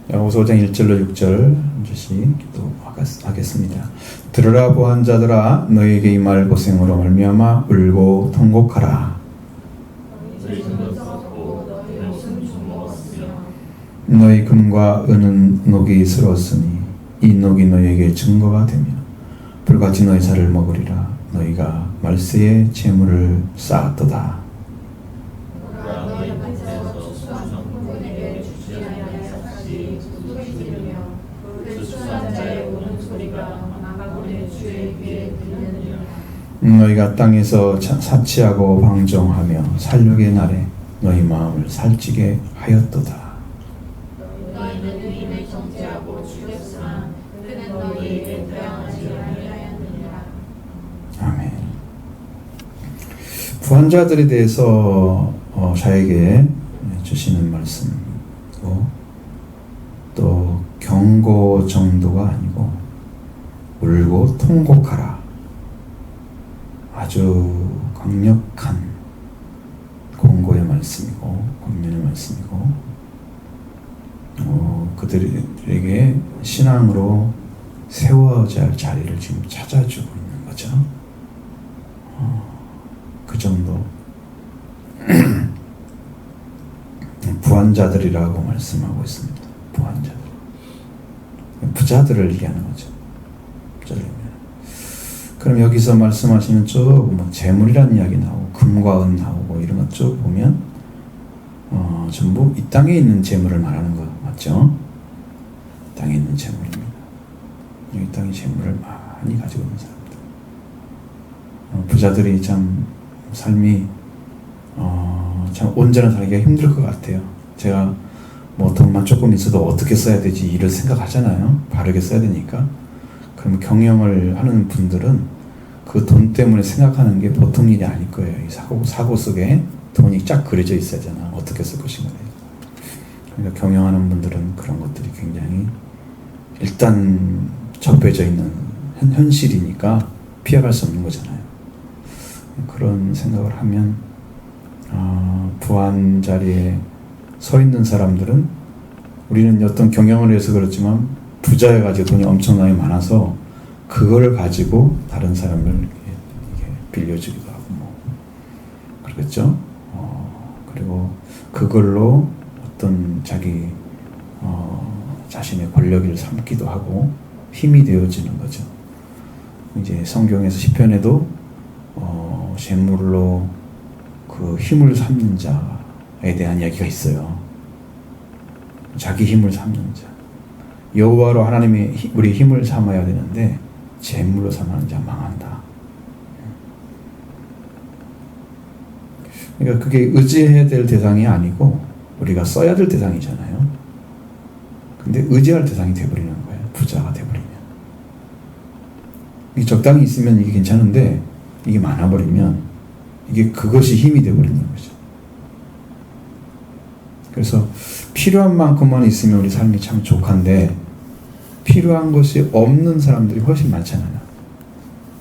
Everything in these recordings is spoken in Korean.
야고보서 5장 1절로 6절 한 절씩 기도하겠습니다. 들으라 부한 자들아, 너희에게 임할 고생으로 말미암아 울고 통곡하라. 너희 금과 은은 녹이 스러웠으니 이 녹이 너희에게 증거가 되며 불같이 너희 살을 먹으리라. 너희가 말세에 재물을 쌓았도다. 너희가 땅에서 사치하고 방종하며 살육의 날에 너희 마음을 살찌게 하였도다. 너희는 의인을 정죄하고 죽였으나 그는 너희에게 대항하지 아니하였느니라. 아멘. 부한자들에 대해서 저에게 주시는 말씀이고 또 경고 정도가 아니고 울고 통곡하라. 아주 강력한 공고의 말씀이고 권면의 말씀이고 그들에게 신앙으로 세워져야 할 자리를 지금 찾아주고 있는 거죠. 그 정도 부한자들이라고 말씀하고 있습니다. 부한자들, 부자들을 얘기하는 거죠. 부자들. 그럼 여기서 말씀하시는 쭉 재물이라는 이야기 나오고 금과 은 나오고 이런 것 쭉 보면 전부 이 땅에 있는 재물을 말하는 거 맞죠? 땅에 있는 재물입니다. 이 땅의 재물을 많이 가지고 있는 사람들. 부자들이 참 삶이 참 온전한 살기가 힘들 것 같아요. 제가 돈만 조금 있어도 어떻게 써야 되지 이를 생각하잖아요. 바르게 써야 되니까. 그럼 경영을 하는 분들은 그 돈 때문에 생각하는 게 보통 일이 아닐 거예요. 이 사고 속에 돈이 쫙 그려져 있어야 되나 어떻게 쓸 것인가. 그러니까 경영하는 분들은 그런 것들이 굉장히 일단 접해져 있는 현실이니까 피해갈 수 없는 거잖아요. 그런 생각을 하면 부한 자리에 서 있는 사람들은 우리는 어떤 경영을 해서 그렇지만 부자여가지고 돈이 엄청나게 많아서 그걸 가지고 다른 사람을 이렇게 빌려주기도 하고 그러겠죠. 그리고 그걸로 어떤 자기 자신의 권력을 삼기도 하고 힘이 되어지는 거죠. 이제 성경에서 시편에도 재물로 그 힘을 삼는 자에 대한 이야기가 있어요. 자기 힘을 삼는 자. 여호와로 하나님이 우리 힘을 삼아야 되는데 재물로 삼는 자 망한다. 그러니까 그게 의지해야 될 대상이 아니고 우리가 써야 될 대상이잖아요. 근데 의지할 대상이 돼버리는 거예요. 부자가 돼버리면. 이게 적당히 있으면 이게 괜찮은데 이게 많아버리면 이게 그것이 힘이 돼버리는 거죠. 그래서 필요한 만큼만 있으면 우리 삶이 참 족한데 필요한 것이 없는 사람들이 훨씬 많잖아요.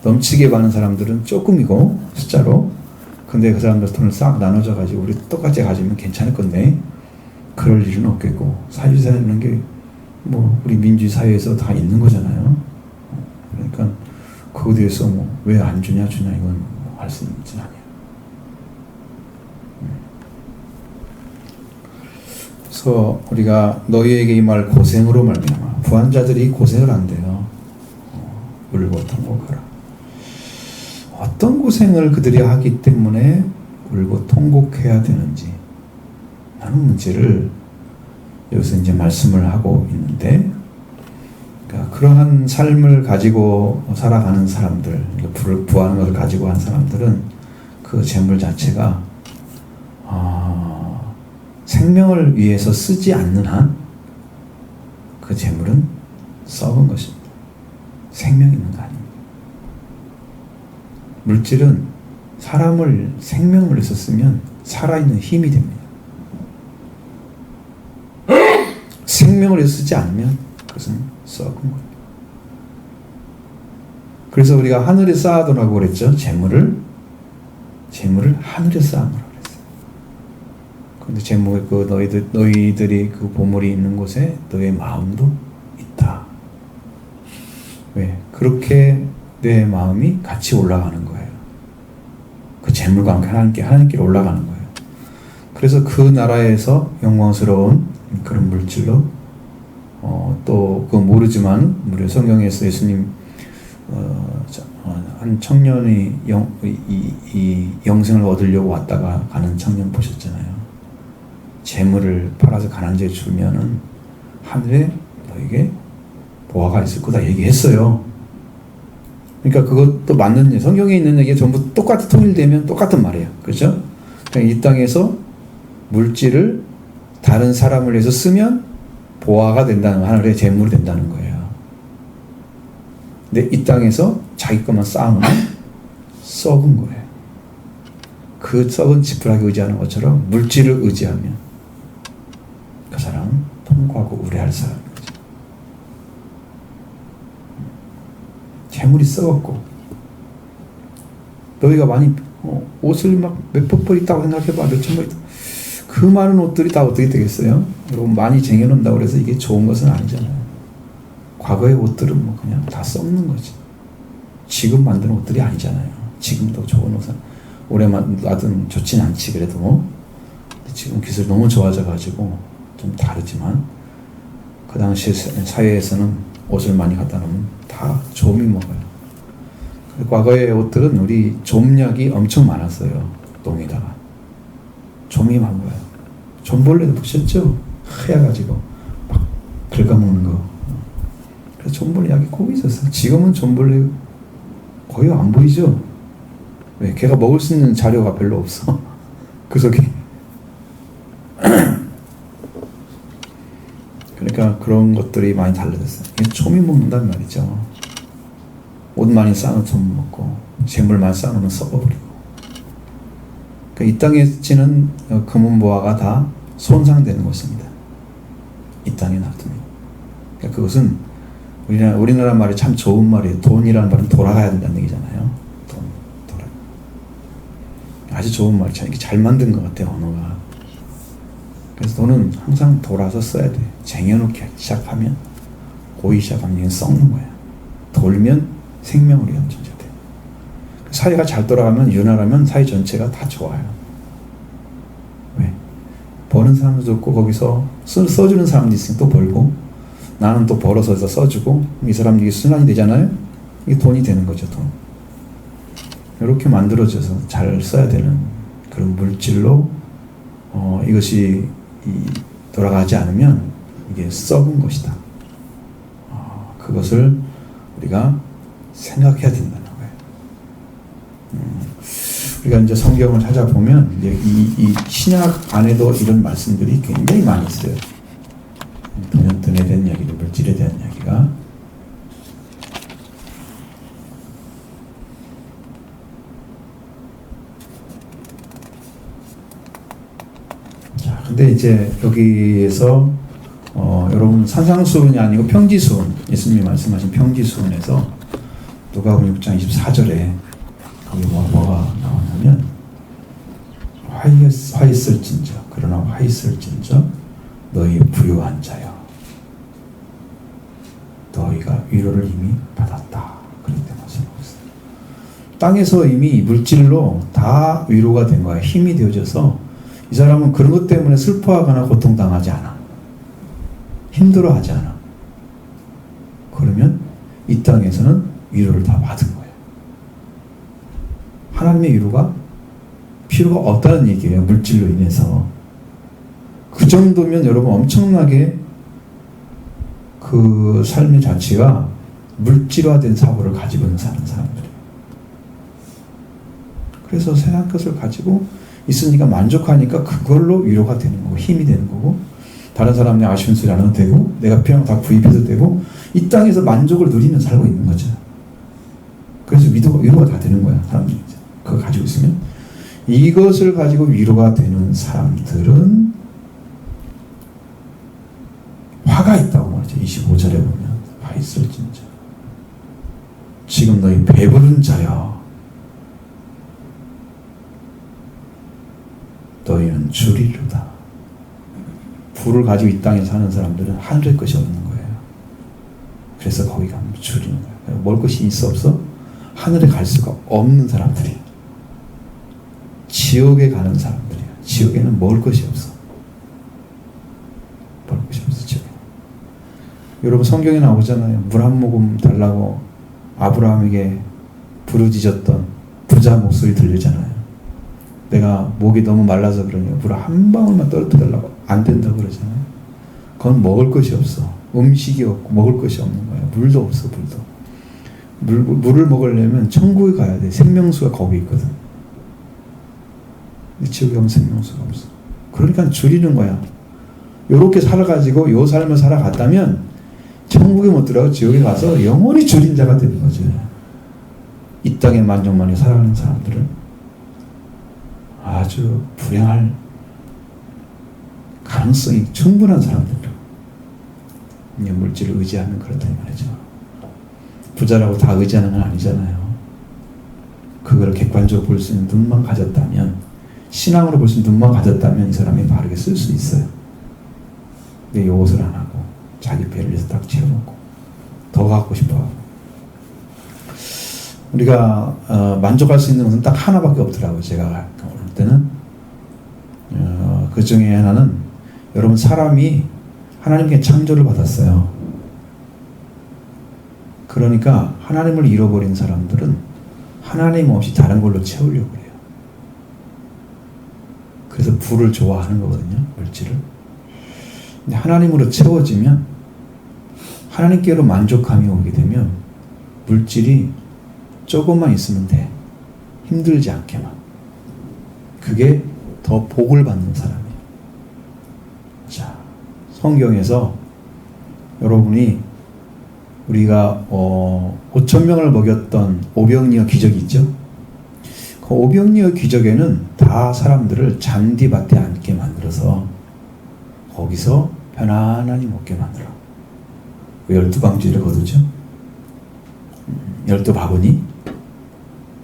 넘치게 많은 사람들은 조금이고 숫자로 근데 그 사람들 돈을 싹 나눠져 가지고 우리 똑같이 가지면 괜찮을 건데 그럴 일은 없겠고 사회주의라는 게 우리 민주주의 사회에서 다 있는 거잖아요. 그러니까 그거에 대해서 왜 안 주냐 이건 할 수 있는 문제는 아니에요. 그래서 우리가 너희에게 임할 고생으로 말미암아 부한 자들이 고생을 한대요. 울고 통곡하라. 어떤 고생을 그들이 하기 때문에 울고 통곡해야 되는지 하는 문제를 여기서 이제 말씀을 하고 있는데, 그러니까 그러한 삶을 가지고 살아가는 사람들, 부하는 것을 가지고 한 사람들은 그 재물 자체가 생명을 위해서 쓰지 않는 한 그 재물은 썩은 것입니다. 생명 있는 거 아닙니다. 물질은 사람을 생명을 위해서 쓰면 살아있는 힘이 됩니다. 생명을 위해서 쓰지 않으면 그것은 썩은 거예요. 그래서 우리가 하늘에 쌓아두라고 그랬죠. 재물을 하늘에 쌓아놓으라고 그랬어요. 근데 제목에 그 너희들이 그 보물이 있는 곳에 너의 마음도 있다. 왜? 그렇게 내 마음이 같이 올라가는 거예요. 그 재물과 함께 하나님께 올라가는 거예요. 그래서 그 나라에서 영광스러운 그런 물질로 또 그거 모르지만 우리 성경에서 예수님 한 청년이 이 영생을 얻으려고 왔다가 가는 청년 보셨잖아요. 재물을 팔아서 가난자에 주면은 하늘에 너에게 보화가 있을 거다 얘기했어요. 그러니까 그것도 맞는 성경에 있는 얘기가 전부 똑같이 통일되면 똑같은 말이에요. 그렇죠? 그러니까 이 땅에서 물질을 다른 사람을 위해서 쓰면 보화가 된다는, 하늘의 재물이 된다는 거예요. 근데 이 땅에서 자기 것만 쌓으면 썩은 거예요. 그 썩은 지푸라기 의지하는 것처럼 물질을 의지하면 그 사람은 통과하고 우려할 사람인 거죠. 재물이 썩었고, 너희가 많이 옷을 막 몇백 벌 있다고 생각해봐. 몇천 벌 있다. 그 많은 옷들이 다 어떻게 되겠어요? 여러분, 많이 쟁여놓는다고 해서 이게 좋은 것은 아니잖아요. 과거의 옷들은 뭐 그냥 다 썩는 거지. 지금 만드는 옷들이 아니잖아요. 지금도 좋은 옷은 오래 놔둔 좋진 않지. 그래도 지금 기술이 너무 좋아져가지고 좀 다르지만 그 당시 사회에서는 옷을 많이 갖다 놓으면 다 좀이 먹어요. 과거의 옷들은 우리 좀약이 엄청 많았어요. 똥에다가 좀이 많아요. 좀벌레도 보셨죠? 하얘가지고 막 긁어먹는 거. 그래서 좀벌레 약이 꼭 있었어요. 지금은 좀벌레 거의 안 보이죠? 왜? 걔가 먹을 수 있는 자료가 별로 없어. 그 속에. 그러니까 그런 것들이 많이 달라졌어요. 좀이 먹는단 말이죠. 옷 많이 쌓으면 좀 먹고, 재물 많이 쌓으면 썩어버리고. 그러니까 이 땅에 지는 금은보화가 다 손상되는 것입니다. 이 땅에 놔두면. 그러니까 그것은 우리나라 말이 참 좋은 말이에요. 돈이라는 말은 돌아가야 된다는 얘기잖아요. 돌아. 아주 좋은 말이 참 이렇게 잘 만든 것 같아요, 언어가. 그래서 돈은 항상 돌아서 써야 돼. 쟁여놓기 시작하면, 고이 시작하면 이건 썩는 거야. 돌면 생명을 위한 존재가 돼. 사회가 잘 돌아가면, 윤활하면 사회 전체가 다 좋아요. 왜? 버는 사람도 좋고, 거기서 써주는 사람도 있으면 또 벌고, 나는 또 벌어서 써주고, 이 사람들이 순환이 되잖아요? 이게 돈이 되는 거죠, 돈. 이렇게 만들어져서 잘 써야 되는 그런 물질로, 이것이 돌아가지 않으면 이게 썩은 것이다. 그것을 우리가 생각해야 된다는 거예요. 우리가 이제 성경을 찾아보면 이 신약 안에도 이런 말씀들이 굉장히 많이 있어요. 돈에 대한 이야기도, 물질에 대한 이야기가. 자, 근데 이제 여기에서 여러분 산상수훈이 아니고 평지수훈, 예수님이 말씀하신 평지수훈에서 누가복음 6장 24절에 거기 뭐가 나오냐면 화 있을진저, 그러나 화 있을진저 너희 부유한 자여, 너희가 위로를 이미 받았다. 그렇게 말씀하고 있어요. 땅에서 이미 물질로 다 위로가 된 거야. 힘이 되어져서 이 사람은 그런 것 때문에 슬퍼하거나 고통당하지 않아. 힘들어하지 않아. 그러면 이 땅에서는 위로를 다 받은 거예요. 하나님의 위로가 필요가 없다는 얘기예요. 물질로 인해서. 그 정도면 여러분 엄청나게 그 삶의 자체가 물질화된 사고를 가지고 사는 사람들이에요. 그래서 세상 것을 가지고 있으니까 만족하니까 그걸로 위로가 되는 거고, 힘이 되는 거고, 다른 사람의 아쉬운 소리 안 해도 되고, 내가 필요한 거 다 구입해도 되고, 이 땅에서 만족을 누리며 살고 있는 거죠. 그래서 위로가 다 되는 거야, 사람들이. 그거 가지고 있으면. 이것을 가지고 위로가 되는 사람들은 화가 있다고 말이죠. 25절에 보면 화 있을진저 지금 너희 배부른 자여, 너희는 주리로다. 부를 가지고 이 땅에 사는 사람들은 하늘의 것이 없는 거예요. 그래서 거기 가면 줄이는 거예요. 먹을 것이 있어 없어? 하늘에 갈 수가 없는 사람들이에요. 지옥에 가는 사람들이에요. 지옥에는 먹을 것이 없어. 먹을 것이 없어, 지옥에. 여러분, 성경에 나오잖아요. 물 한 모금 달라고 아브라함에게 부르짖었던 부자 목소리 들리잖아요. 내가 목이 너무 말라서 그러냐, 물 한 방울만 떨어뜨려달라고 안 된다고 그러잖아요. 그건 먹을 것이 없어. 음식이 없고 먹을 것이 없는 거야. 물도 없어. 물을 먹으려면 천국에 가야 돼. 생명수가 거기 있거든. 지옥에 가면 생명수가 없어. 그러니까 줄이는 거야. 요렇게 살아가지고 요 삶을 살아갔다면 천국에 못 들어가고 지옥에 가서 영원히 줄인 자가 되는 거죠. 이 땅에 만족만이 살아가는 사람들은 아주 불행할 가능성이 충분한 사람들이라고. 물질을 의지하면 그렇다 이 말이죠. 부자라고 다 의지하는 건 아니잖아요. 그거를 객관적으로 볼 수 있는 눈만 가졌다면, 신앙으로 볼 수 있는 눈만 가졌다면 이 사람이 바르게 쓸 수 있어요. 근데 요것을 안 하고 자기 배를 위해서 딱 채워놓고 더 갖고 싶어하고. 우리가 만족할 수 있는 것은 딱 하나밖에 없더라고요. 제가 볼 때는 그 중에 하나는, 여러분, 사람이 하나님께 창조를 받았어요. 그러니까 하나님을 잃어버린 사람들은 하나님 없이 다른 걸로 채우려고 해요. 그래서 부를 좋아하는 거거든요. 물질을. 근데 하나님으로 채워지면, 하나님께로 만족감이 오게 되면 물질이 조금만 있으면 돼. 힘들지 않게만. 그게 더 복을 받는 사람이에요. 자, 성경에서 여러분이 우리가 5,000명을 먹였던 오병이어 기적이 있죠. 그 오병이어 기적에는 다 사람들을 잔디밭에 앉게 만들어서 거기서 편안하게 먹게 만들어. 12방주를 거두죠. 12바구니.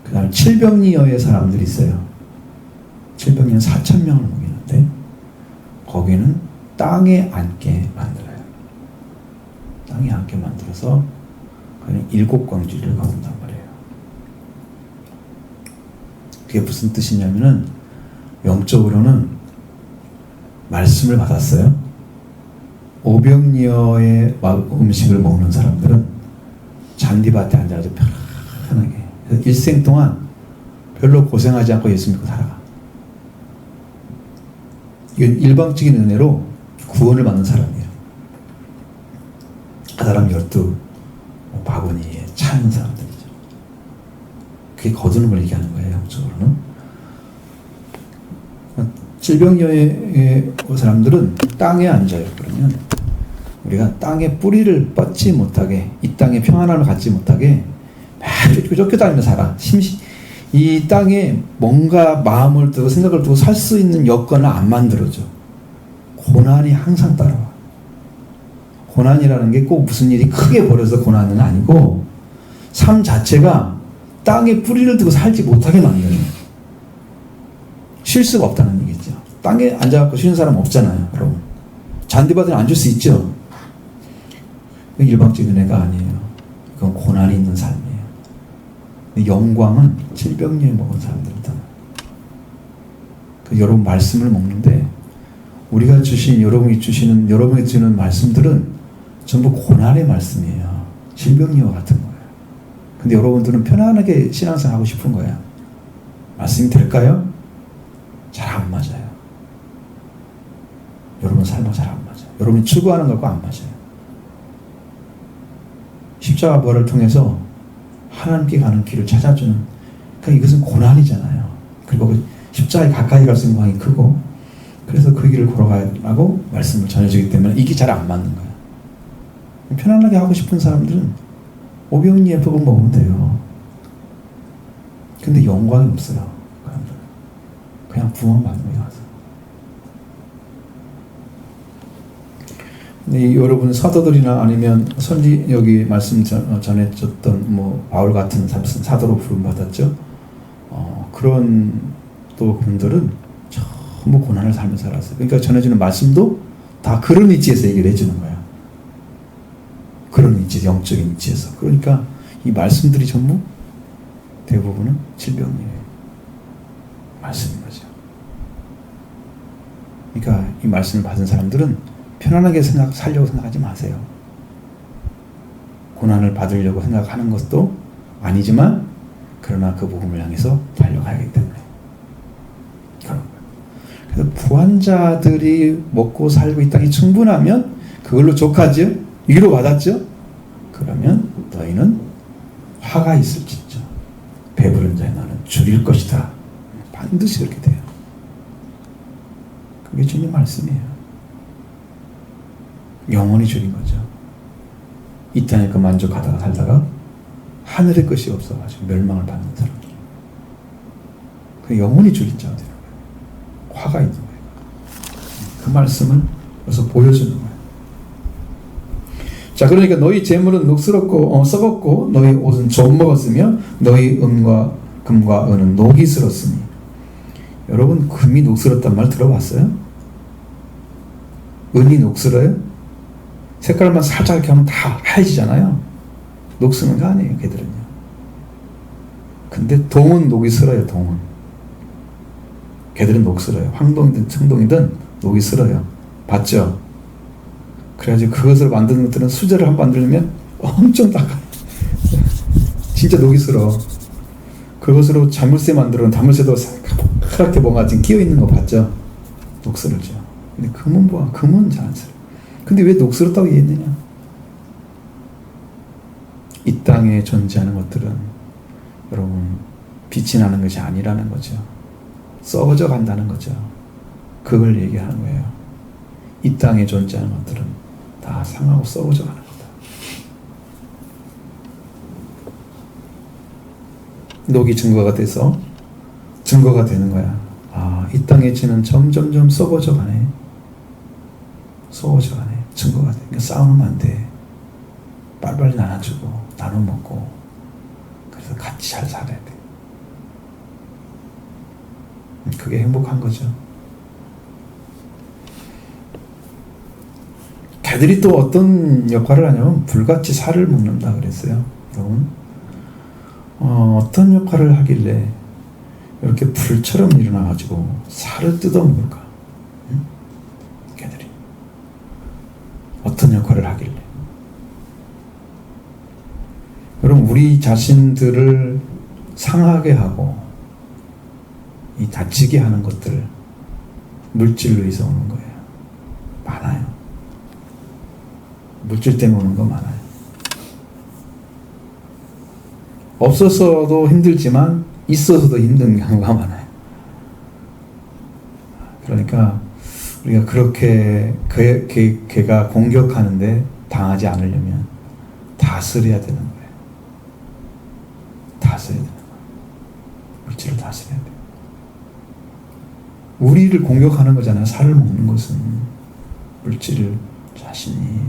그 다음에 7병이어의 사람들이 있어요. 7병이어는 4,000명을 먹이는데 거기는 땅에 앉게 만들어요. 땅에 앉게 만들어서 그는 7광주리를 거둔단 말이에요. 그게 무슨 뜻이냐면은, 영적으로는 말씀을 받았어요. 오병이어의 음식을 먹는 사람들은 잔디밭에 앉아서 편하게, 일생 동안 별로 고생하지 않고 예수 믿고 살아가. 이건 일방적인 은혜로 구원을 받는 사람이에요. 그 사람 12바구니에 차는 사람들이죠. 그게 거두는 걸 얘기하는 거예요. 영적으로는. 질병여의 사람들은 땅에 앉아요. 그러면 우리가 땅에 뿌리를 뻗지 못하게, 이 땅에 평안함을 갖지 못하게 막 쫓겨다니면서 살아. 이 땅에 뭔가 마음을 두고 생각을 두고 살 수 있는 여건을 안 만들어줘. 고난이 항상 따라와. 고난이라는 게 꼭 무슨 일이 크게 벌어서 고난은 아니고, 삶 자체가 땅에 뿌리를 두고 살지 못하게 만드는, 쉴 수가 없다는 얘기죠. 땅에 앉아갖고 쉬는 사람 없잖아요, 여러분. 잔디밭에 앉을 수 있죠. 일방적인 은혜가 아니에요. 그건 고난이 있는 삶이에요. 영광은 질병리에 먹은 사람들이다. 여러분 말씀을 먹는데, 우리가 주신, 여러분이 주는 말씀들은 전부 고난의 말씀이에요. 질병리와 같은 거예요. 근데 여러분들은 편안하게 신앙생활 하고 싶은 거예요. 말씀이 될까요? 잘 안 맞아요. 여러분 삶과 잘 안 맞아요. 여러분이 추구하는 것과 안 맞아요. 십자가 부활을 통해서 하나님께 가는 길을 찾아주는, 그러니까 이것은 고난이잖아요. 그리고 십자가에 가까이 갈 수 있는 방이 크고, 그래서 그 길을 걸어가라고 말씀을 전해주기 때문에 이게 잘 안 맞는 거예요. 편안하게 하고 싶은 사람들은 오병이어 법을 먹으면 돼요. 근데 영광이 없어요. 그냥 부만 받는 거예요. 여러분 사도들이나 아니면 여기 말씀 전해줬던 바울 같은 사도로 부름 받았죠. 그런 또 분들은 전부 고난을 살면서 살았어요. 그러니까 전해주는 말씀도 다 그런 위치에서 얘기를 해주는 거야. 그런 위치, 영적인 위치에서. 그러니까 이 말씀들이 전부 대부분은 질병이에요. 말씀인 거죠. 그러니까 이 말씀을 받은 사람들은 편안하게 살려고 생각하지 마세요. 고난을 받으려고 생각하는 것도 아니지만 그러나 그 복음을 향해서 달려가야기 때문에 그런 거예요. 그래서 부한자들이 먹고 살고 이 땅이 충분하면 그걸로 족하죠. 위로받았죠. 그러면 너희는 화가 있을지죠. 배부른 자의 너는 줄일 것이다. 반드시 그렇게 돼요. 그게 주님 말씀이에요. 영원히 줄인 거죠. 이 땅에 그 만족하다가 살다가 하늘의 것이 없어가지고 멸망을 받는 사람들. 그 영원히 줄인 자가 되는 거예요. 화가 있는 거예요. 그 말씀을 그래서 보여주는 거예요. 자, 그러니까 너희 재물은 녹슬었고 썩었고 너희 옷은 좀 먹었으며 너희 은과 금과 은은 녹이 슬었으니. 여러분 금이 녹슬었단 말 들어봤어요? 은이 녹슬어요? 색깔만 살짝 이렇게 하면 다 하얘지잖아요. 녹슬는 거 아니에요, 걔들은요. 근데 동은 녹이 슬어요, 동은. 걔들은 녹슬어요. 황동이든 청동이든 녹이 슬어요. 봤죠? 그래가지고 그것을 만드는 것들은 수제를 한번 만들면 엄청 다가 진짜 녹이 슬어. 그것으로 자물쇠 만들어는 자물쇠도 카랗게 뭔가 지금 끼어있는 거 봤죠? 녹슬었죠. 근데 금은 뭐야? 금은 잘 안 슬어. 근데 왜 녹슬었다고 얘기했느냐? 이 땅에 존재하는 것들은 여러분 빛이 나는 것이 아니라는 거죠. 썩어져 간다는 거죠. 그걸 얘기하는 거예요. 이 땅에 존재하는 것들은 다 상하고 썩어져 가는 거다. 녹이 증거가 돼서 증거가 되는 거야. 아, 이 땅의 지는 점점점 썩어져 가네. 썩어져 가네. 증거가 돼. 그러니까 싸우면 안 돼. 빨리빨리 나눠주고 나눠 먹고 그래서 같이 잘 살아야 돼. 그게 행복한 거죠. 개들이 또 어떤 역할을 하냐면 불같이 살을 먹는다 그랬어요. 여러분 어떤 역할을 하길래 이렇게 불처럼 일어나가지고 살을 뜯어먹을까? 응? 개들이 어떤 역할을 하길래? 여러분 우리 자신들을 상하게 하고 이 다치게 하는 것들 물질로 인해서 오는 거예요. 많아요. 물질 때문에 오는 거 많아요. 없어서도 힘들지만 있어서도 힘든 경우가 많아요. 그러니까 우리가 그렇게 걔가 공격하는데 당하지 않으려면 다스려야 되는 거예요. 다스려야 되는 거예요. 물질을 다스려야 돼요. 우리를 공격하는 거잖아요. 살을 먹는 것은 물질을 자신이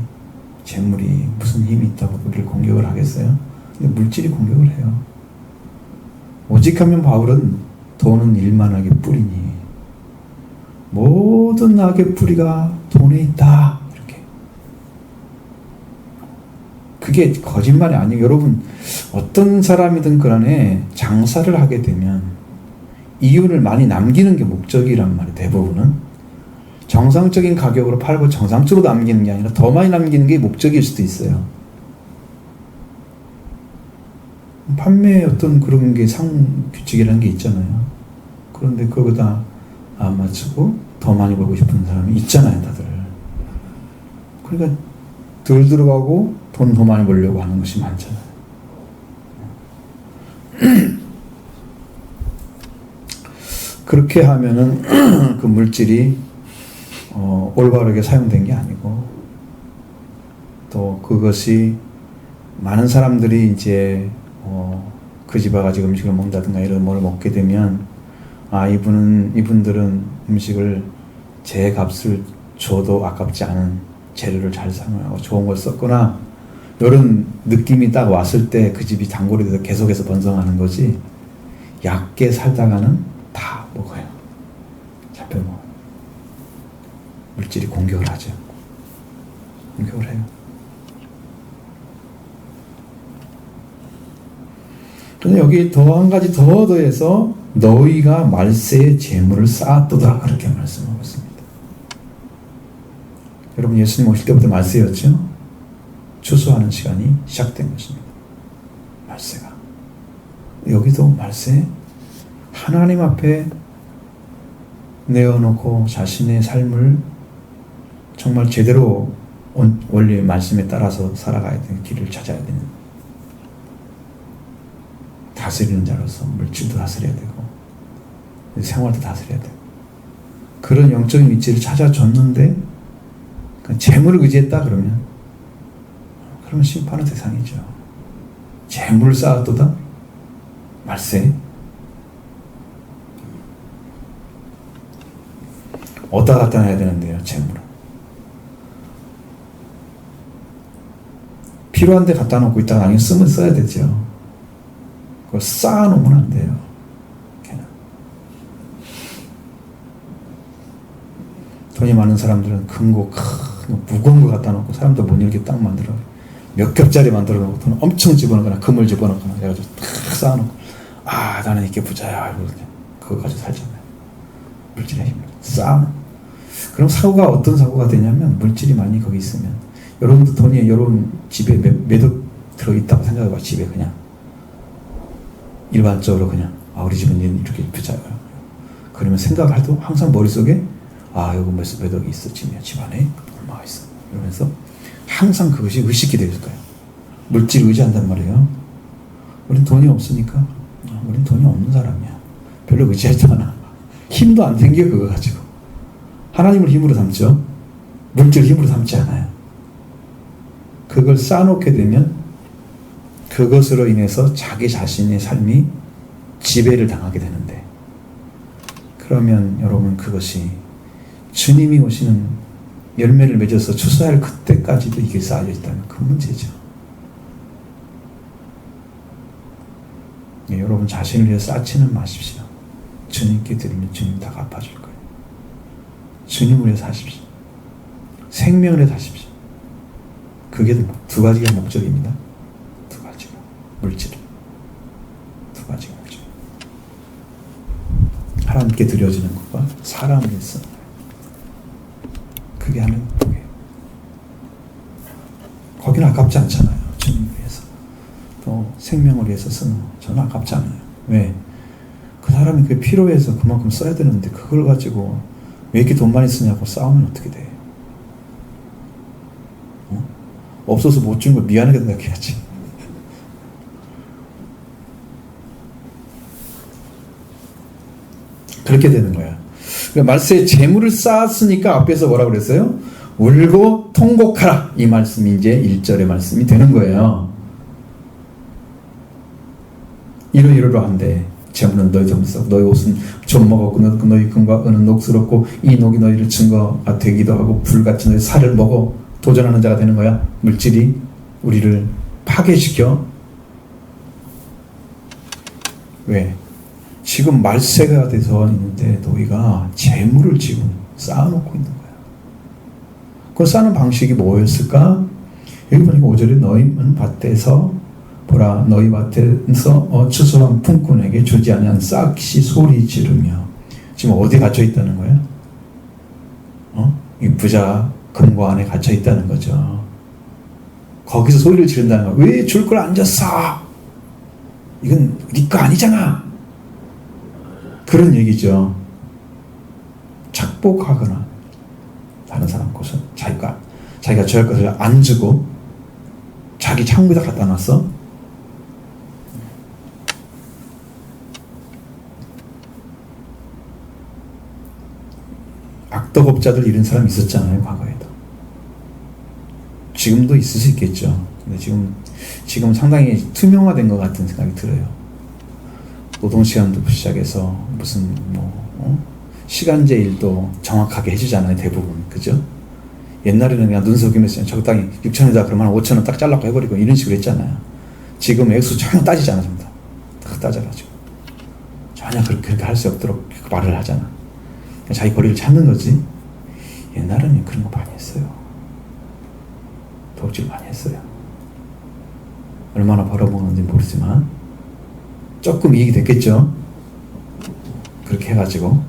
재물이 무슨 힘이 있다고 우리를 공격을 하겠어요? 근데 물질이 공격을 해요. 오직하면 바울은 돈은 일만하게 뿌리니 모든 악의 뿌리가 돈에 있다. 이렇게. 그게 거짓말이 아니에요. 여러분 어떤 사람이든 간에 장사를 하게 되면 이윤을 많이 남기는 게 목적이란 말이에요. 대부분은. 정상적인 가격으로 팔고 정상적으로 남기는 게 아니라 더 많이 남기는 게 목적일 수도 있어요. 판매에 어떤 그런 게 상규칙이라는 게 있잖아요. 그런데 그거보다 안 맞추고 더 많이 벌고 싶은 사람이 있잖아요, 다들. 그러니까 덜 들어가고 돈 더 많이 벌려고 하는 것이 많잖아요. 그렇게 하면은 그 물질이 올바르게 사용된 게 아니고 또 그것이 많은 사람들이 이제 그 집 와가지고 음식을 먹는다든가 이런 걸 먹게 되면 아 이분들은 음식을 제 값을 줘도 아깝지 않은 재료를 잘 사용하고 좋은 걸 썼구나 이런 느낌이 딱 왔을 때 그 집이 단골이 돼서 계속해서 번성하는 거지. 얕게 살다가는 다 먹어요. 잡혀 먹어요. 물질이 공격을 하죠. 공격을 해요. 그런데 여기 더 한 가지 더 더해서 너희가 말세의 재물을 쌓았도다 그렇게 말씀하고 있습니다. 여러분 예수님 오실 때부터 말세였죠? 추수하는 시간이 시작된 것입니다. 말세가. 여기도 말세 하나님 앞에 내어놓고 자신의 삶을 정말 제대로 원리 말씀에 따라서 살아가야 되는 길을 찾아야 되는 다스리는 자로서 물질도 다스려야 되고 생활도 다스려야 되고 그런 영적인 위치를 찾아줬는데 재물을 의지했다 그러면 심판의 대상이죠. 재물을 쌓았도다 말세 어디다 갖다 놔야 되는데요. 재물을 필요한 데 갖다 놓고 있다가 나중에 쓰면 써야 되죠. 그걸 쌓아놓으면 안 돼요. 그냥. 돈이 많은 사람들은 큰 거, 무거운 거 갖다 놓고 사람도 못 이렇게 딱 만들어. 몇 겹짜리 만들어 놓고 돈 엄청 집어넣거나 금을 집어넣거나 해가지고 탁 쌓아놓고 나는 이렇게 부자야. 이러고 그거 가지고 살잖아요. 물질의 힘을 쌓아놓고. 그럼 사고가 어떤 사고가 되냐면 물질이 많이 거기 있으면 여러분도 돈이 여러분 집에 몇억 들어있다고 생각해봐. 집에 그냥 일반적으로 그냥 우리 집은 이렇게 부자야. 그러면 생각을 해도 항상 머릿속에 여기 몇 억이 있어. 집안에 얼마가 있어. 이러면서 항상 그것이 의식이 되실 거예요. 물질 의지한단 말이에요. 우린 돈이 없으니까 우린 돈이 없는 사람이야. 별로 의지하지 않아. 힘도 안 생겨 그거 가지고. 하나님을 힘으로 삼죠. 물질을 힘으로 삼지 않아요. 그걸 쌓아놓게 되면 그것으로 인해서 자기 자신의 삶이 지배를 당하게 되는데 그러면 여러분 그것이 주님이 오시는 열매를 맺어서 추수할 그때까지도 이게 쌓여 있다면 그 문제죠. 여러분 자신을 위해 쌓지는 마십시오. 주님께 드리면 주님 다 갚아줄 거예요. 주님을 위해 사십시오. 생명을 위해 사십시오. 그게 두 가지가 목적입니다. 두 가지가 물질. 두 가지가 목적. 하나님께 드려지는 것과 사람을 위해서 그게 하는 복이에요. 거기는 아깝지 않잖아요. 주님을 위해서. 또 생명을 위해서 쓰는 거 저는 아깝지 않아요. 왜? 그 사람이 그게 필요해서 그만큼 써야 되는데 그걸 가지고 왜 이렇게 돈 많이 쓰냐고 싸우면 어떻게 돼? 없어서 못 준 거 미안하게 생각해야지. 그렇게 되는 거야. 그러니까 말세에 재물을 쌓았으니까 앞에서 뭐라고 그랬어요? 울고 통곡하라. 이 말씀이 이제 1절의 말씀이 되는 거예요. 이러이러한데 재물은 너희 점수, 너희 옷은 좀 먹었고 너희 금과 은은 녹스럽고 이 녹이 너희를 증거가 되기도 하고 불같이 너희 살을 먹어 도전하는 자가 되는 거야. 물질이 우리를 파괴시켜. 왜? 지금 말세가 돼서 있는데 너희가 재물을 지금 쌓아놓고 있는 거야. 그 쌓는 방식이 뭐였을까? 여기 보니까 5절에 너희는 밭에서 보라 너희 밭에서 추수한 품꾼에게 주지 아니한 싹시 소리 지르며 지금 어디 갇혀 있다는 거야? 이 부자 금고 안에 갇혀 있다는 거죠. 거기서 소리를 지른다는 거야. 왜 줄 걸 안 줬어? 이건 네 거 아니잖아. 그런 얘기죠. 착복하거나 다른 사람 것은 자기가 줘야 할 것을 안 주고 자기 창고에다 갖다 놨어. 악덕업자들 이런 사람이 있었잖아요. 과거에도. 지금도 있을 수 있겠죠. 근데 지금 상당히 투명화된 것 같은 생각이 들어요. 노동시간도 시작해서 무슨 시간제 일도 정확하게 해주잖아요. 대부분. 그죠? 옛날에는 그냥 눈속임에서 적당히 6,000원이다 그러면 5,000원 딱 잘라고 해버리고 이런 식으로 했잖아요. 지금 액수 전혀 따지지 않아. 전부 다. 딱 따져가지고. 전혀 그렇게 할 수 없도록 말을 하잖아. 자기 거리를 찾는 거지. 옛날에는 그런 거 많이 했어요. 도둑질 많이 했어요. 얼마나 벌어먹었는지 모르지만 조금 이익이 됐겠죠. 그렇게 해가지고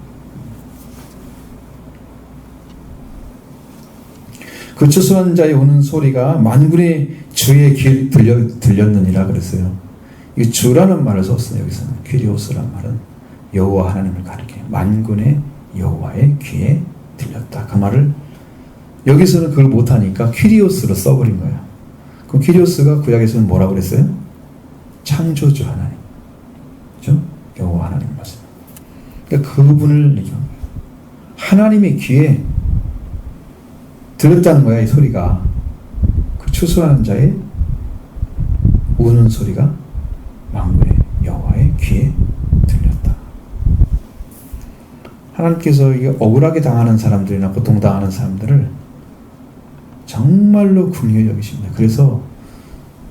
그 추수한 자의 우는 소리가 만군의 주의 귀에 들렸느니라 그랬어요. 이 주라는 말을 썼어요. 여기서는 퀴리오스라는 말은 여호와 하나님을 가리켜 만군의 여호와의 귀에 들렸다. 그 말을 여기서는 그걸 못하니까 퀴리오스로 써버린 거예요. 그럼 퀴리오스가 구약에서는 뭐라고 그랬어요? 창조주 하나님, 그죠? 여호와 하나님 말씀. 그러니까 그분을 얘기한 거예요. 하나님의 귀에 들었다는 거야. 이 소리가 그 추수하는 자의 우는 소리가 만군의 여호와의 귀에 들렸다. 하나님께서 이게 억울하게 당하는 사람들이나 고통당하는 사람들을 정말로 긍휼히 여기십니다. 그래서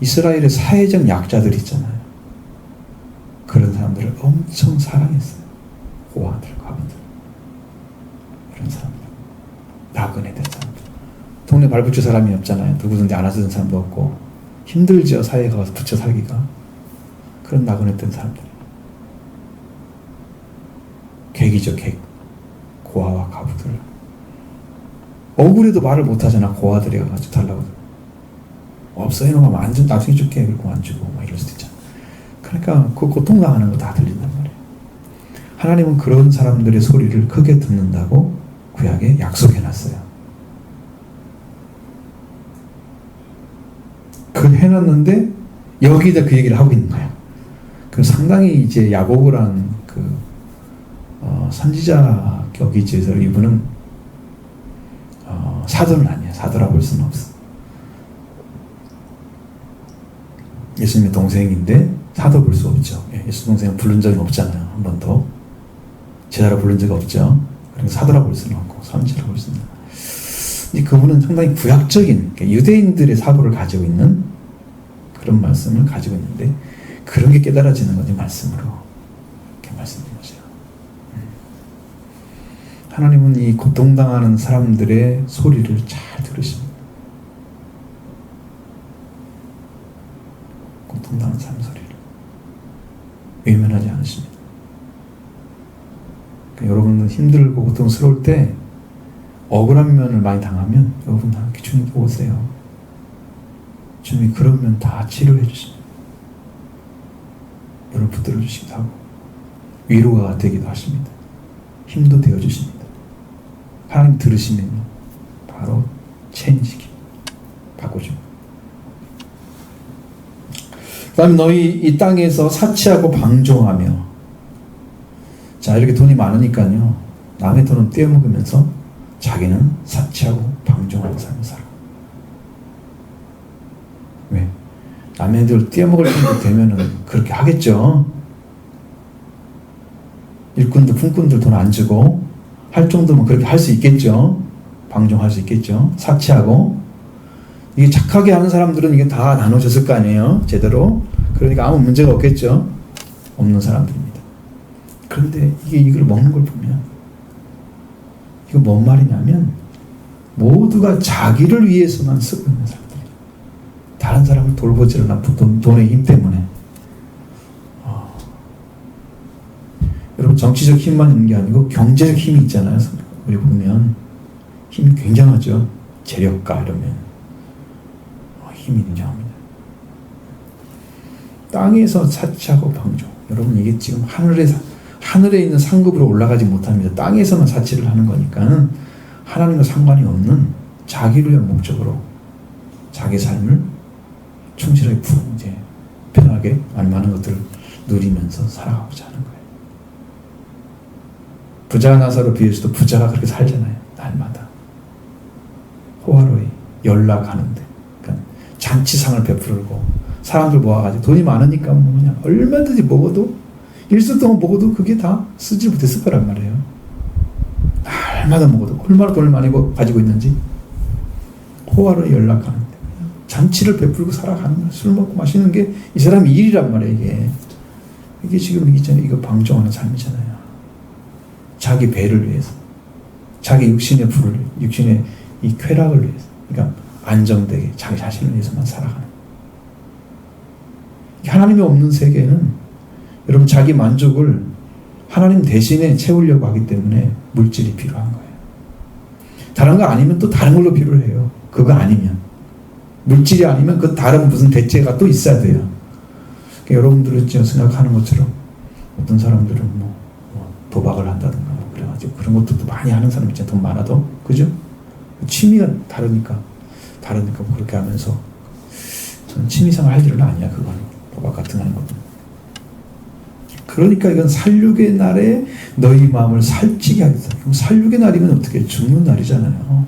이스라엘의 사회적 약자들 있잖아요. 그런 사람들을 엄청 사랑했어요. 고아들, 과부들, 이런 사람들, 나그네 된 사람들. 동네 발붙여 사람이 없잖아요. 누구든지 안아주는 사람도 없고 힘들죠. 사회에 가서 붙여 살기가. 그런 나그네 된 사람들. 객이죠, 객. 고아와 과부들. 억울해도 말을 못하잖아. 고아들이 가가지고 달라고. 없어 이놈아 완전 나중에 줄게. 그리고 안 주고 막 이럴 수도 있잖아. 그러니까 그 고통당하는 거 다 들린단 말이에요. 하나님은 그런 사람들의 소리를 크게 듣는다고 구약에 약속해놨어요. 그 해놨는데 여기다 그 얘기를 하고 있는 거예요. 그럼 상당히 이제 야곱을 한 그 선지자 격이지에서 이분은 사도는 아니에요. 사도라고 볼 수는 없어. 예수님의 동생인데 사도 볼 수 없죠. 예수 동생은 부른 적은 없잖아요. 한 번도 제자로 부른 적 없죠. 그래서 사도라고 볼 수는 없고 선지자라고 볼 수는 없고. 그분은 상당히 구약적인 유대인들의 사고를 가지고 있는 그런 말씀을 가지고 있는데 그런 게 깨달아지는 거지 말씀으로 이렇게 말씀드린 거죠. 하나님은 이 고통당하는 사람들의 소리를 잘 들으십니다. 고통당하는 사람 소리를 외면하지 않으십니다. 그러니까 여러분은 힘들고 고통스러울 때 억울한 면을 많이 당하면 여러분 함께 주님께 오세요. 주님이 그런 면 다 치료해 주십니다. 여러분 붙들어 주시기도 하고 위로가 되기도 하십니다. 힘도 되어 주십니다. 하나님 들으시면 바로 체인지기 바꿔줍니다. 그 다음에 너희 이 땅에서 사치하고 방종하며, 자 이렇게 돈이 많으니까요 남의 돈은 떼어먹으면서 자기는 사치하고 방종하는 삶을 살아. 왜? 남의 애들 떼어먹을 정도 되면은 그렇게 하겠죠. 일꾼들 품꾼들 돈 안 주고 할 정도면 그렇게 할 수 있겠죠. 방종할 수 있겠죠. 사치하고. 이게 착하게 하는 사람들은 이게 다 나눠졌을 거 아니에요. 제대로. 그러니까 아무 문제가 없겠죠. 없는 사람들입니다. 그런데 이걸 먹는 걸 보면 이거 뭔 말이냐면 모두가 자기를 위해서만 쓰고 있는 사람들. 다른 사람을 돌보지를 않고 돈의 힘 때문에. 여러분 정치적 힘만 있는 게 아니고 경제적 힘이 있잖아요. 우리 보면 힘이 굉장하죠. 재력가 이러면 힘이 굉장합니다. 땅에서 사치하고 방종. 여러분 이게 지금 하늘에 있는 상급으로 올라가지 못합니다. 땅에서만 사치를 하는 거니까 하나님과 상관이 없는 자기를 위한 목적으로 자기 삶을 충실하게 이제 편하게 많은 것들을 누리면서 살아가고자 하는 거예요. 부자 나사로 비유해서도 부자가 그렇게 살잖아요. 날마다 호화로이 연락하는데, 그러니까 잔치상을 베풀고 사람들 모아가지고 돈이 많으니까 뭐 그냥 얼마든지 먹어도 일수 동안 먹어도 그게 다 쓰지 못했을 거란 말이에요. 날마다 먹어도 얼마나 돈을 많이 가지고 있는지 호화로이 연락하는데 잔치를 베풀고 살아가는 거예요. 술 먹고 마시는 게 이 사람의 일이란 말이에요. 이게 지금 이거 방종하는 삶이잖아요. 자기 배를 위해서. 자기 육신의 불을, 육신의 이 쾌락을 위해서, 그러니까 안정되게 자기 자신을 위해서만 살아가는. 하나님이 없는 세계는 여러분 자기 만족을 하나님 대신에 채우려고 하기 때문에 물질이 필요한 거예요. 다른 거 아니면 또 다른 걸로 필요해요. 그거 아니면. 물질이 아니면 그 다른 무슨 대체가 또 있어야 돼요. 그러니까 여러분들이 지금 생각하는 것처럼 어떤 사람들은 뭐 도박을 한다든가 뭐 그래가지고 그런 것도 또 많이 하는 사람 있잖아요. 돈 많아도. 그죠? 취미가 다르니까 뭐 그렇게 하면서 저는 취미생활 할 일은 아니야. 그건 도박 같은 거 하는 것도. 그러니까 이건 살육의 날에 너희 마음을 살찌게 하겠다. 그럼 살육의 날이면 어떻게 죽는 날이잖아요.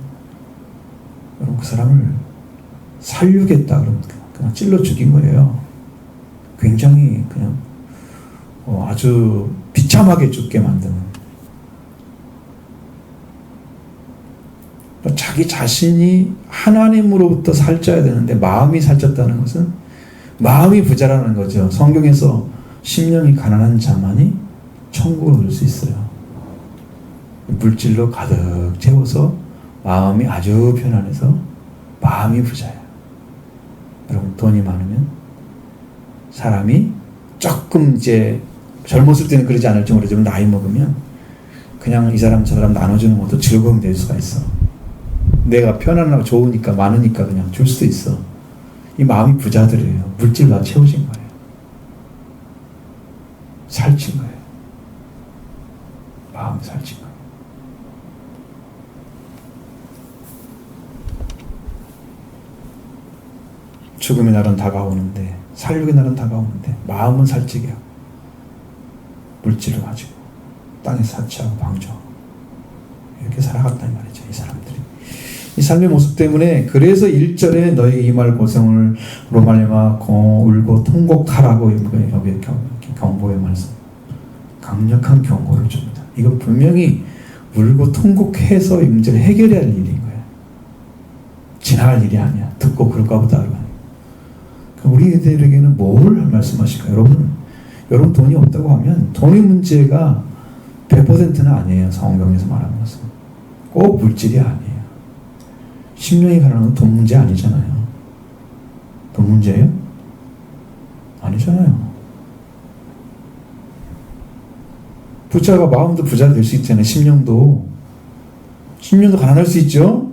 여러분 그 사람을 살육했다 그러면 그냥 찔러 죽인 거예요. 굉장히 그냥 아주 비참하게 죽게 만드는. 자기 자신이 하나님으로부터 살쪄야 되는데 마음이 살쪘다는 것은 마음이 부자라는 거죠. 성경에서 심령이 가난한 자만이 천국을 얻을 수 있어요. 물질로 가득 채워서 마음이 아주 편안해서 마음이 부자예요. 여러분 돈이 많으면 사람이 조금 이제 젊었을 때는 그러지 않을지 모르지만 나이 먹으면 그냥 이 사람 저 사람 나눠주는 것도 즐거움이 될 수가 있어. 내가 편안하고 좋으니까 많으니까 그냥 줄 수도 있어. 이 마음이 부자들이에요. 물질로 채워진 거예요. 살찐 거예요. 마음이 살찐 거예요. 죽음의 날은 다가오는데, 살육의 날은 다가오는데 마음은 살찌게 하고 물질을 가지고 땅에 사치하고 방조하고 이렇게 살아갔단 말이죠. 이 사람들이. 이 삶의 모습 때문에 그래서 1절에 너희 이 말 고생을 로말레마 울고 통곡하라고 여기 경고의 말씀, 강력한 경고를 줍니다. 이건 분명히 울고 통곡해서 이 문제를 해결해야 할 일인 거예요. 지나갈 일이 아니야. 듣고 그럴까 보다. 우리들에게는 뭘 말씀하실까요? 여러분 돈이 없다고 하면 돈의 문제가 100%는 아니에요. 성경에서 말하는 것은 꼭 물질이 아니에요. 심령이 가난한 건 돈 문제 아니잖아요. 돈 문제예요? 아니잖아요. 부자가 마음도 부자 될 수 있잖아요. 심령도 가난할 수 있죠.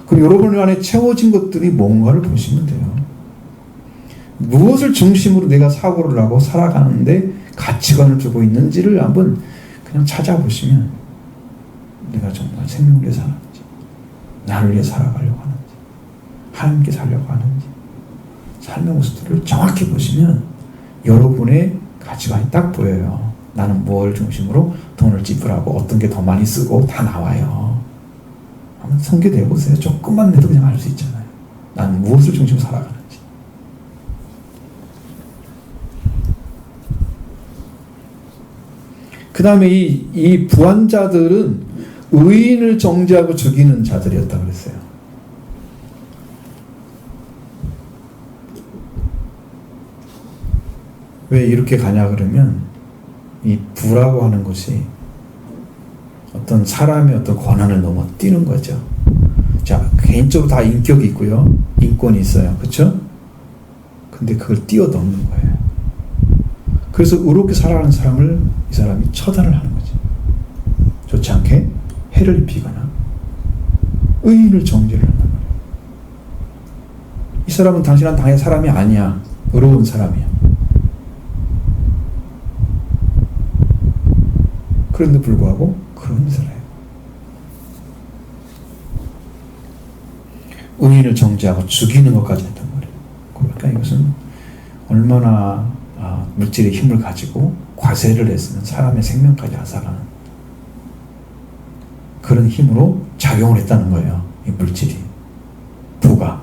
그럼 여러분 안에 채워진 것들이 뭔가를 보시면 돼요. 무엇을 중심으로 내가 사고를 하고 살아가는데 가치관을 두고 있는지를 한번 그냥 찾아보시면 내가 정말 생명을 위해 사는지, 나를 위해 살아가려고 하는지, 하나님께 살려고 하는지, 삶의 모습들을 정확히 보시면 여러분의 가치관이 딱 보여요. 나는 뭘 중심으로 돈을 지불하고 어떤 게 더 많이 쓰고 다 나와요. 한번 성교해 보세요. 조금만 해도 그냥 알 수 있잖아요. 나는 무엇을 중심으로 살아가는지. 그 다음에 이 부한자들은 의인을 정죄하고 죽이는 자들이었다고 그랬어요. 왜 이렇게 가냐 그러면 이 부라고 하는 것이 어떤 사람의 어떤 권한을 넘어 뛰는 거죠. 자, 개인적으로 다 인격이 있고요. 인권이 있어요. 그렇죠? 근데 그걸 뛰어넘는 거예요. 그래서 의롭게 살아가는 사람을 이 사람이 처단을 하는 거죠. 좋지 않게 해를 입히거나 의인을 정죄를 한단 말이에요. 이 사람은 당신은 당의 사람이 아니야. 의로운 사람이야. 그런데 불구하고 그런 짓을 해요. 의인을 정죄하고 죽이는 것까지 했단 말이에요. 그러니까 이것은 얼마나 물질의 힘을 가지고 과세를 했으면 사람의 생명까지 앗아가는 그런 힘으로 작용을 했다는 거예요. 이 물질이. 부가.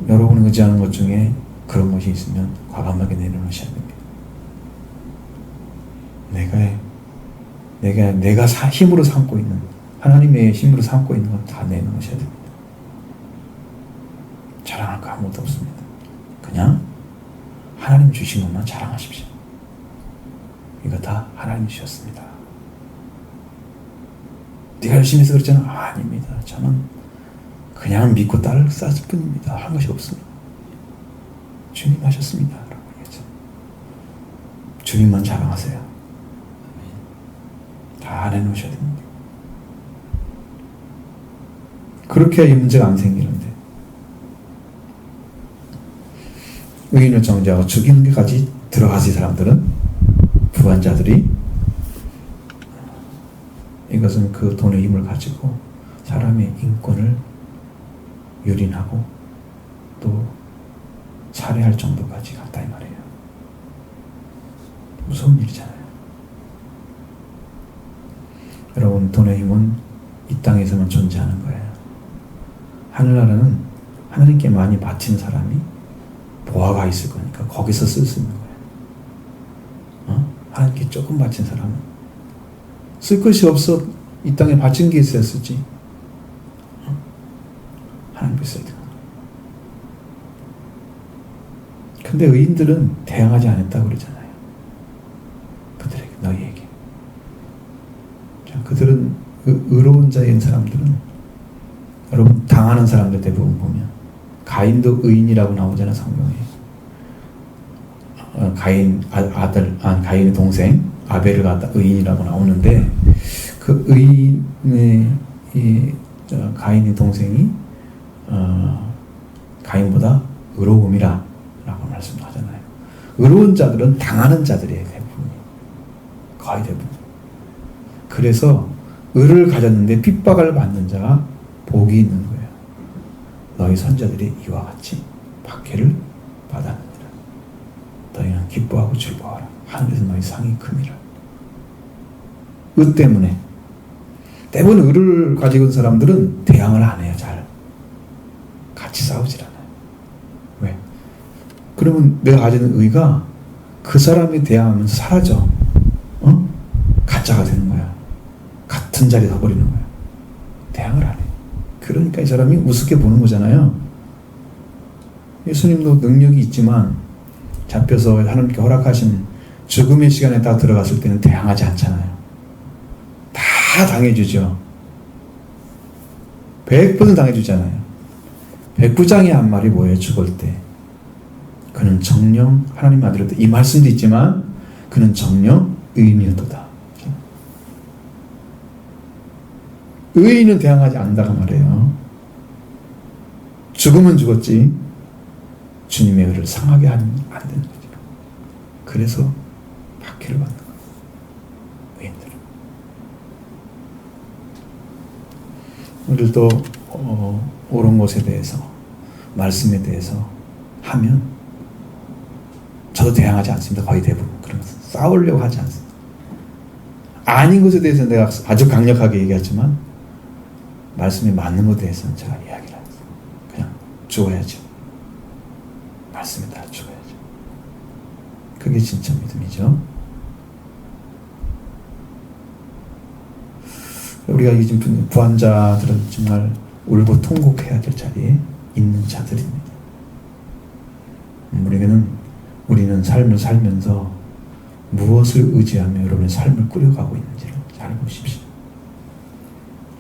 여러분이 의지하는 것 중에 그런 것이 있으면 과감하게 내려놓으셔야 됩니다. 내가 힘으로 삼고 있는, 하나님의 힘으로 삼고 있는 건 다 내놓으셔야 됩니다. 자랑할 거 아무것도 없습니다. 그냥 하나님 주신 것만 자랑하십시오. 이거 다 하나님 주셨습니다. 네가 열심히 해서 그렇잖아. 아닙니다. 저는 그냥 믿고 딸을 쌓을 뿐입니다. 한 것이 없습니다. 주님 하셨습니다. 라고 얘기했죠. 주님만 자랑하세요. 다 내놓으셔야 됩니다. 그렇게 이 문제가 안 생기는데 의인을 정죄하고 죽이는 데까지 들어가서 이 사람들은 부한자들이 이것은 그 돈의 힘을 가지고 사람의 인권을 유린하고 또 살해할 정도까지 갔다 이 말이에요. 무서운 일이잖아요. 여러분, 돈의 힘은 이 땅에서만 존재하는 거예요. 하늘나라는 하나님께 많이 바친 사람이 보화가 있을 거니까 거기서 쓸 수 있는 거예요. 하나님께 조금 바친 사람은 쓸 것이 없어 이 땅에 바친 게 있어야 쓰지. 하나님께 써야 돼요. 근데 의인들은 대항하지 않았다고 그러잖아요. 그들에게, 너희에게. 자, 그들은 의로운 자인 사람들은, 여러분, 당하는 사람들 대부분 보면 가인도 의인이라고 나오잖아요, 성경에. 가인의 동생 아벨을 갖다 의인이라고 나오는데, 그 의인의 가인의 동생이 가인보다 의로움이라 라고 말씀하잖아요. 의로운 자들은 당하는 자들이에요, 대부분. 거의 대부분. 그래서 의를 가졌는데 핍박을 받는 자가 복이 있는 거예요. 너희 선자들이 이와 같이 박해를 받았느니라. 너희는 기뻐하고 즐거워하라. 하늘에서 너희 상이 큼이라. 의 때문에. 대부분 의를 가지고 있는 사람들은 대항을 안 해요, 잘. 같이 싸우질 않아요. 왜? 그러면 내가 가지는 의가 그 사람이 대항하면서 사라져. 가짜가 되는 거야. 같은 자리에 서버리는 거야. 대항을 안 해. 그러니까 이 사람이 우습게 보는 거잖아요. 예수님도 능력이 있지만 잡혀서 하나님께 허락하신 죽음의 시간에 딱 들어갔을 때는 대항하지 않잖아요. 다 당해주죠. 100% 당해주잖아요. 백부장이 한 말이 뭐예요? 죽을 때 그는 정령 하나님의 아들이었다. 이 말씀도 있지만 그는 정령 의인이었도다. 의인은 대항하지 않는다고 말해요. 죽으면 죽었지 주님의 의를 상하게 하면 안 되는 거죠. 그래서 박해를 받는 거예요. 의인들은. 우리도 옳은 것에 대해서 말씀에 대해서 하면 저도 대항하지 않습니다. 거의 대부분. 그러면서 싸우려고 하지 않습니다. 아닌 것에 대해서는 내가 아주 강력하게 얘기하지만 말씀에 맞는 것에 대해서는 제가 이야기를 안 해요. 그냥 죽어야죠. 말씀에 따라 죽어야죠. 그게 진짜 믿음이죠. 우리가 이 지금 부한자들은 정말 울고 통곡해야 될 자리에 있는 자들입니다. 우리는 삶을 살면서 무엇을 의지하며 여러분의 삶을 꾸려가고 있는지를 잘 보십시오.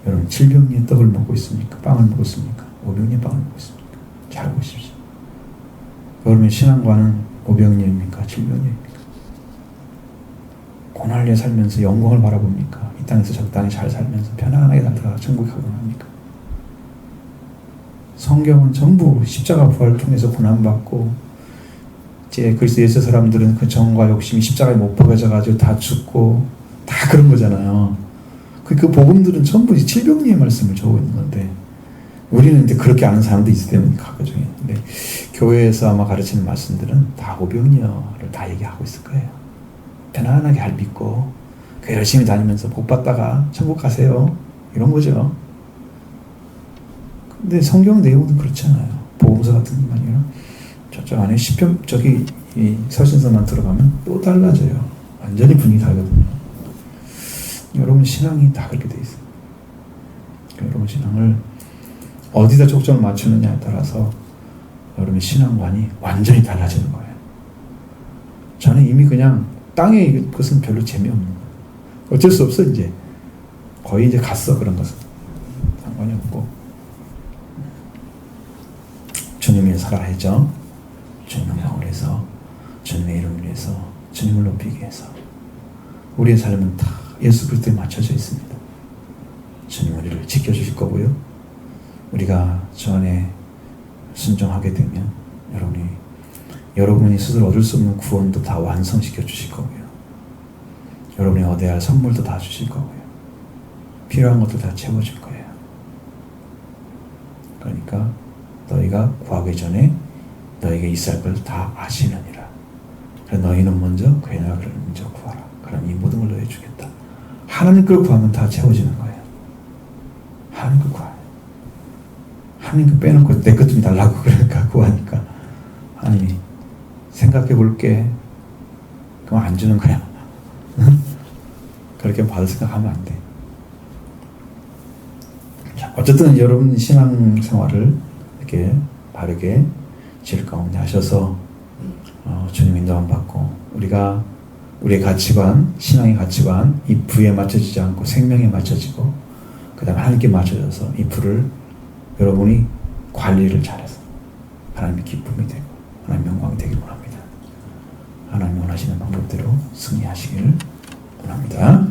여러분, 7병리의 떡을 먹고 있습니까? 빵을 먹었습니까? 5병리의 빵을 먹고 있습니까? 잘 보십시오. 여러분의 신앙과는 5병리입니까? 7병리입니까? 고난에 살면서 영광을 바라봅니까? 이 땅에서 적당히 잘 살면서 편안하게 살다가 천국에 가곤 합니까? 성경은 전부 십자가 부활을 통해서 고난받고 이제 그리스도 예수 사람들은 그 정과 욕심이 십자가에 못 박혀져가지고 다 죽고 다 그런 거잖아요. 그 복음들은 전부 7병리의 말씀을 적고 있는 건데 우리는 이제 그렇게 아는 사람도 있을 때문에 각각 중에 있는데 교회에서 아마 가르치는 말씀들은 다 5병리어를 다 얘기하고 있을 거예요. 편안하게 잘 믿고 그 열심히 다니면서 복 받다가 천국 가세요. 이런 거죠. 근데 성경 내용은 그렇잖아요. 복음서 같은 것만 아니라 저쪽 안에 시편 저기 이 서신서만 들어가면 또 달라져요. 완전히 분위기 다르거든요. 여러분 신앙이 다 그렇게 돼 있어요. 여러분 신앙을 어디다 초점을 맞추느냐에 따라서 여러분의 신앙관이 완전히 달라지는 거예요. 저는 이미 그냥 땅에 그것은 별로 재미없는 거예요. 어쩔 수 없어 이제. 거의 이제 갔어. 그런 것은 상관이 없고 주님 위해 살아야죠. 주님의 마음을 위해서, 주님의 이름을 위해서, 주님을 높이기 위해서. 우리의 삶은 다 예수 그리스도에 맞춰져 있습니다. 주님 우리를 지켜주실 거고요. 우리가 주 안에 순종하게 되면 여러분이 스스로 얻을 수 없는 구원도 다 완성시켜 주실 거고요. 여러분이 얻어야 할 선물도 다 주실 거고요. 필요한 것도 다 채워줄 거예요. 그러니까 너희가 구하기 전에 너희에게 있어야 할 걸 다 아시느니라. 그래서 너희는 먼저 그의 나라를 먼저 구하라. 그럼 이 모든 걸 너희 주겠다. 하나님 걸 구하면 다 채워지는 거예요. 하나님 걸 구하요. 하나님 걸 빼놓고 내 것 좀 달라고 그러니까 구하니까 하나님이 생각해 볼게. 그럼 안 주는 거야. 그렇게 받을 생각하면 안 돼. 자, 어쨌든 여러분 신앙생활을 이렇게 바르게 질 가운데 하셔서 주님 인도함 받고 우리의 가치관, 신앙의 가치관, 이 부에 맞춰지지 않고 생명에 맞춰지고 그 다음에 하나님께 맞춰져서 이 부를 여러분이 관리를 잘해서 하나님의 기쁨이 되고 하나님의 영광이 되길 원합니다. 하나님 원하시는 방법대로 승리하시기를 원합니다.